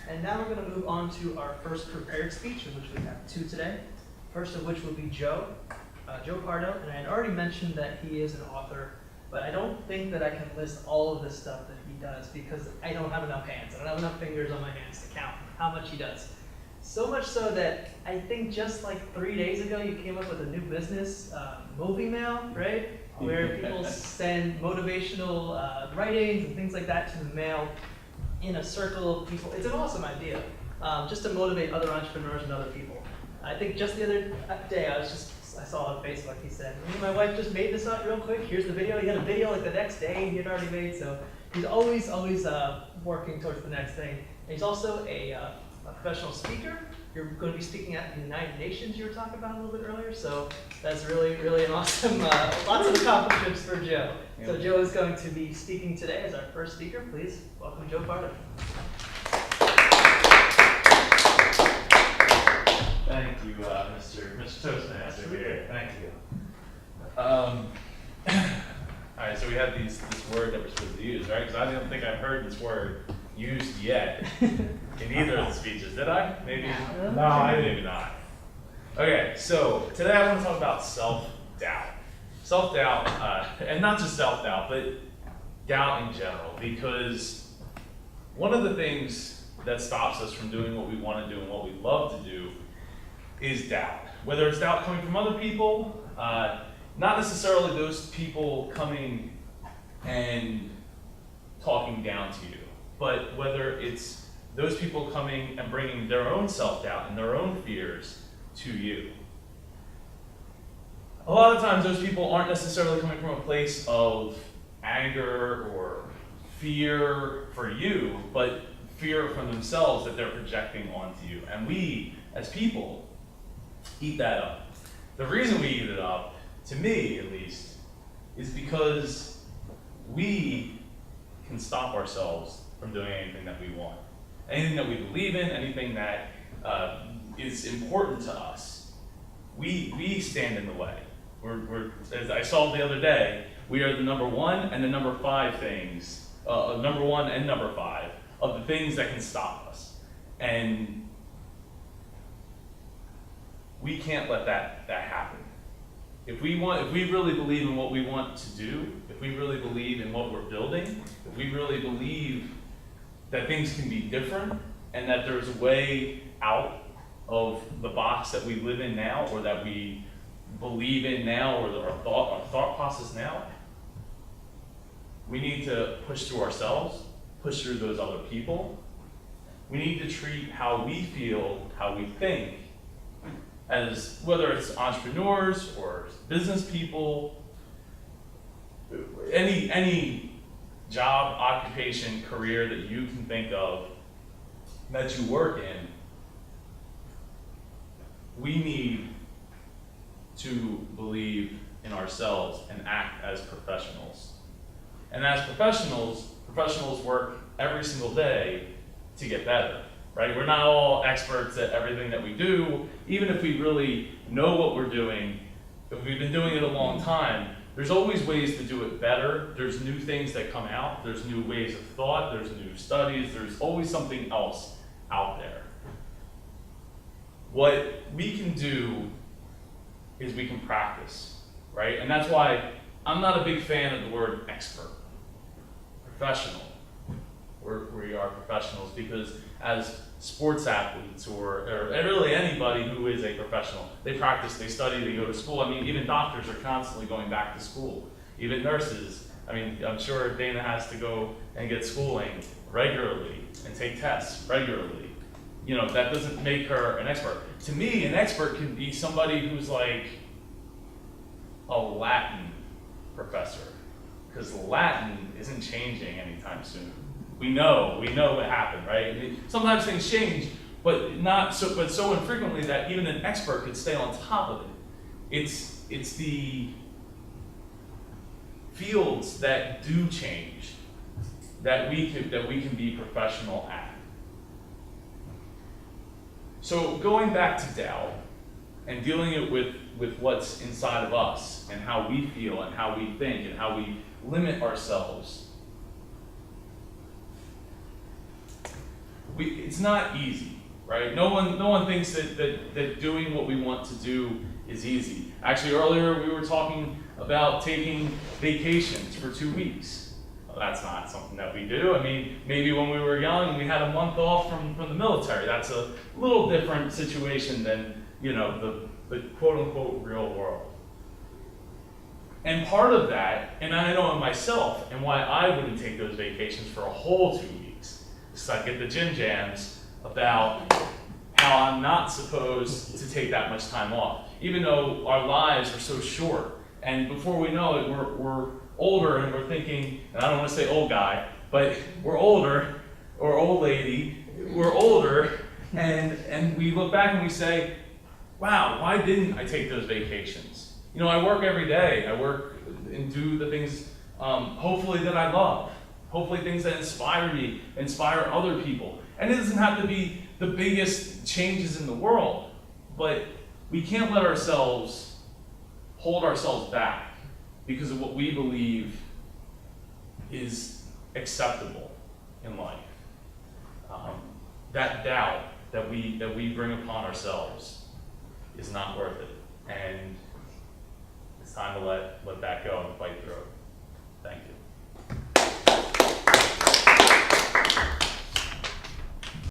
And now we're going to move on to our first prepared speech, of which we have two today. First of which will be Joe Pardo, and I had already mentioned that he is an author, but I don't think that I can list all of the stuff that he does because I don't have enough hands. I don't have enough fingers on my hands to count how much he does. So much so that I think just like 3 days ago you came up with a new business, Movie Mail, right? Where people send motivational writings and things like that to the mail in a circle of people. It's an awesome idea, just to motivate other entrepreneurs and other people. I think just the other day I saw on Facebook, he said, me and my wife just made this up real quick. Here's the video. He had a video like the next day he had already made, so he's always working towards the next thing. And he's also a professional speaker. You're going to be speaking at the United Nations you were talking about a little bit earlier, so that's really, really an awesome, lots of accomplishments for Joe. Yeah. So Joe is going to be speaking today as our first speaker. Please welcome Joe Pardo. Thank you, Mr. Toastmaster here. Thank you. All right, so we had this word that we're supposed to use, right? Because I don't think I've heard this word used yet in either of the speeches. Did I? Maybe. No, maybe not. Okay, so today I want to talk about self-doubt. Self-doubt, and not just self-doubt, but doubt in general. Because one of the things that stops us from doing what we want to do and what we love to do is doubt. Whether it's doubt coming from other people, not necessarily those people coming and talking down to you, but whether it's those people coming and bringing their own self-doubt and their own fears to you. A lot of times those people aren't necessarily coming from a place of anger or fear for you, but fear from themselves that they're projecting onto you. And we, as people, eat that up. The reason we eat it up, to me at least, is because we can stop ourselves from doing anything that we want. Anything that we believe in, anything that is important to us, we stand in the way. We're, as I saw the other day, we are the number one and the number five things, number one and number five of the things that can stop us. And we can't let that happen. If we really believe in what we want to do, if we really believe in what we're building, if we really believe that things can be different and that there's a way out of the box that we live in now, or that we believe in now, or our thought process now, we need to push through ourselves, push through those other people. We need to treat how we feel, how we think, as whether it's entrepreneurs or business people, any job, occupation, career that you can think of that you work in, we need to believe in ourselves and act as professionals. And as professionals work every single day to get better, right? We're not all experts at everything that we do. Even if we really know what we're doing, if we've been doing it a long time, there's always ways to do it better. There's new things that come out. There's new ways of thought. There's new studies. There's always something else out there. What we can do is we can practice, right? And that's why I'm not a big fan of the word expert. Professional. We are professionals because as sports athletes or really anybody who is a professional, they practice, they study, they go to school. I mean, even doctors are constantly going back to school. Even nurses. I mean, I'm sure Dana has to go and get schooling regularly and take tests regularly. You know, that doesn't make her an expert. To me, an expert can be somebody who's like a Latin professor, because Latin isn't changing anytime soon. We know what happened, right? I mean, sometimes things change, but so infrequently that even an expert could stay on top of it. It's the fields that do change that we can be professional at. So going back to doubt and dealing it with what's inside of us and how we feel and how we think and how we limit ourselves. it's not easy, right? No one thinks that doing what we want to do is easy. Actually, earlier we were talking about taking vacations for 2 weeks. Well, that's not something that we do. I mean, maybe when we were young and we had a month off from the military, that's a little different situation than, the quote-unquote real world. And part of that, and I know myself, and why I wouldn't take those vacations for a whole 2 weeks, is I get the gym jams about how I'm not supposed to take that much time off, even though our lives are so short. And before we know it, we're older and we're thinking, and I don't want to say old guy, but we're older, or old lady, we're older, and we look back and we say, wow, why didn't I take those vacations? I work every day. I work and do the things, hopefully, that I love. Hopefully things that inspire me, inspire other people. And it doesn't have to be the biggest changes in the world, but we can't let ourselves hold ourselves back because of what we believe is acceptable in life. That doubt that we bring upon ourselves is not worth it. And it's time to let that go and fight through it. Thank you.